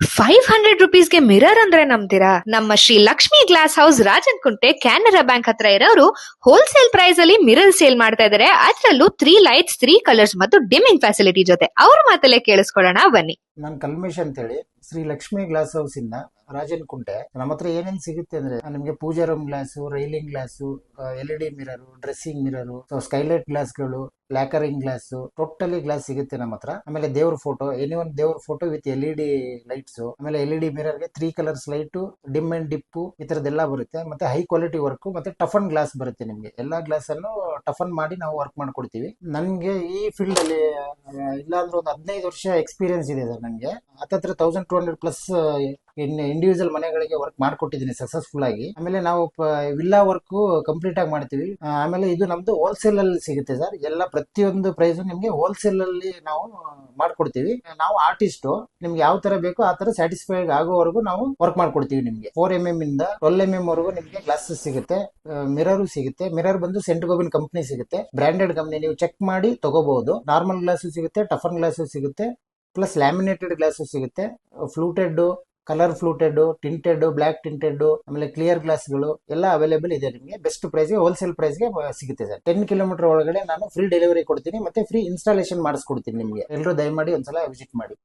₹500 mirror ಅಂದ್ರೆ ನಂಬ್ತೀರಾ? ನಮ್ಮ Shri Lakshmi glass house Rajan ಕುಂಟೆ ಕ್ಯಾನರಾ ಬ್ಯಾಂಕ್ ಹತ್ರ ಇರೋರು ಹೋಲ್ಸೇಲ್ ಪ್ರೈಸ್ ಅಲ್ಲಿ ಮಿರರ್ ಸೇಲ್ ಮಾಡ್ತಾ ಇದಾರೆ. ಅದರಲ್ಲೂ 3 ಲೈಟ್ಸ್ 3 ಕಲರ್ಸ್ ಮತ್ತು ಡಿಮ್ಮಿಂಗ್ ಫೆಸಿಲಿಟಿ ಜೊತೆ. ಅವ್ರ ಮಾತಲ್ಲೇ ಕೇಳಿಸ್ಕೊಳ್ಳೋಣ ಬನ್ನಿ. ನಾನು ಕಲ್ಮೇಶ್ ಅಂತೇಳಿ ಶ್ರೀ ಲಕ್ಷ್ಮಿ ಗ್ಲಾಸ್ ಹೌಸ್ ಇಂದ ರಾಜನ್ ಕುಂಟೆ. ನಮ್ಮ ಹತ್ರ ಏನೇನ್ ಸಿಗುತ್ತೆ ಅಂದ್ರೆ ನಿಮಗೆ puja room glass, railing glass, LED mirror, dressing mirror, skylight ಗ್ಲಾಸ್ಗಳು, ಲ್ಯಾಕರಿಂಗ್ ಗ್ಲಾಸ್, ಟೋಟಲಿ ಗ್ಲಾಸ್ ಸಿಗುತ್ತೆ ನಮ್ಮ ಹತ್ರ. ಆಮೇಲೆ ದೇವ್ರ ಫೋಟೋ, ಒಂದು ದೇವ್ರ ಫೋಟೋ ವಿತ್ LED ಲೈಟ್ಸ್, ಆಮೇಲೆ LED ಮಿರರ್ ಗೆ 3 colours light, dim and dip ಈ ತರದೆಲ್ಲ ಬರುತ್ತೆ. ಮತ್ತೆ ಹೈ ಕ್ವಾಲಿಟಿ ವರ್ಕ್ ಮತ್ತೆ ಟಫನ್ ಗ್ಲಾಸ್ ಬರುತ್ತೆ. ನಿಮ್ಗೆ ಎಲ್ಲಾ ಗ್ಲಾಸ್ ಅನ್ನು ಟಫನ್ ಮಾಡಿ ನಾವು ವರ್ಕ್ ಮಾಡ್ಕೊಡ್ತೀವಿ. ನನ್ಗೆ ಈ ಫೀಲ್ಡ್ ಅಲ್ಲಿ ಇಲ್ಲ ಅಂದ್ರೆ ಒಂದು 15 ವರ್ಷ ಎಕ್ಸ್ಪೀರಿಯನ್ಸ್ ಇದೆ ಸರ್. ನಂಗೆ ಹತ್ತತ್ರ 1200 ಪ್ಲಸ್ ಇಂಡಿವಿಜುವಲ್ ಮನೆಗಳಿಗೆ ವರ್ಕ್ ಮಾಡ್ಕೊಟ್ಟಿದ್ದೀನಿ ಸಕ್ಸಸ್ಫುಲ್ ಆಗಿ. ಆಮೇಲೆ ನಾವು ವಿಲ್ಲಾ ವರ್ಕ್ ಕಂಪ್ಲೀಟ್ ಆಗಿ ಮಾಡ್ತೀವಿ. ಆಮೇಲೆ ಇದು ನಮ್ದು ಹೋಲ್ಸೇಲ್ ಅಲ್ಲಿ ಸಿಗುತ್ತೆ ಸರ್. ಎಲ್ಲ ಪ್ರತಿಯೊಂದು ಪ್ರೈಸ್ ನಿಮ್ಗೆ ಹೋಲ್ಸೇಲ್ ಅಲ್ಲಿ ನಾವು ಮಾಡ್ಕೊಡ್ತೀವಿ. ನಾವು ಆರ್ಟಿಸ್ಟ್, ನಿಮ್ಗೆ ಯಾವ ತರ ಬೇಕೋ ಆ ತರ ಸ್ಯಾಟಿಸ್ಫೈ ಆಗೋವರೆಗೂ ನಾವು ವರ್ಕ್ ಮಾಡ್ಕೊಡ್ತೀವಿ. ನಿಮ್ಗೆ 4mm ಇಂದ 12mm ವರೆಗೂ ನಿಮ್ಗೆ ಗ್ಲಾಸಸ್ ಸಿಗುತ್ತೆ, ಮಿರರ್ ಸಿಗುತ್ತೆ. ಮಿರರ್ ಬಂದು ಸೆಂಟ್ ಗೋಬಿನ್ ಕಂಪ್ನಿ ಸಿಗುತ್ತೆ, ಬ್ರಾಂಡೆಡ್ ಕಂಪ್ನಿ. ನೀವು ಚೆಕ್ ಮಾಡಿ ತಗೋಬಹುದು. ನಾರ್ಮಲ್ ಗ್ಲಾಸ್ ಸಿಗುತ್ತೆ, ಟಫನ್ ಗ್ಲಾಸ್ ಸಿಗುತ್ತೆ, ಪ್ಲಸ್ ಲ್ಯಾಮಿನೇಟೆಡ್ ಗ್ಲಾಸ್ ಸಿಗುತ್ತೆ, fluted, colour fluted, tinted, black tinted, ಆಮೇಲೆ ಕ್ಲಿಯರ್ ಗ್ಲಾಸ್ಗಳು ಎಲ್ಲ ಅವೈಲೇಬಲ್ ಇದೆ. ನಿಮಗೆ ಬೆಸ್ಟ್ ಪ್ರೈಸ್ಗೆ ಹೋಲ್ಸೇಲ್ ಪ್ರೈಸ್ಗೆ ಸಿಗುತ್ತೆ ಸರ್. 10 ಕಿಲೋಮೀಟರ್ ಒಳಗಡೆ ನಾನು ಫ್ರೀ ಡೆಲಿವರಿ ಕೊಡ್ತೀನಿ, ಮತ್ತೆ ಫ್ರೀ ಇನ್ಸ್ಟಾಲೇಷನ್ ಮಾಡಿಸ್ಕೊಡ್ತೀನಿ ನಿಮಗೆ. ಎಲ್ಲರೂ ದಯಮಾಡಿ ಒಂದ್ಸಲ ವಿಸಿಟ್ ಮಾಡಿ.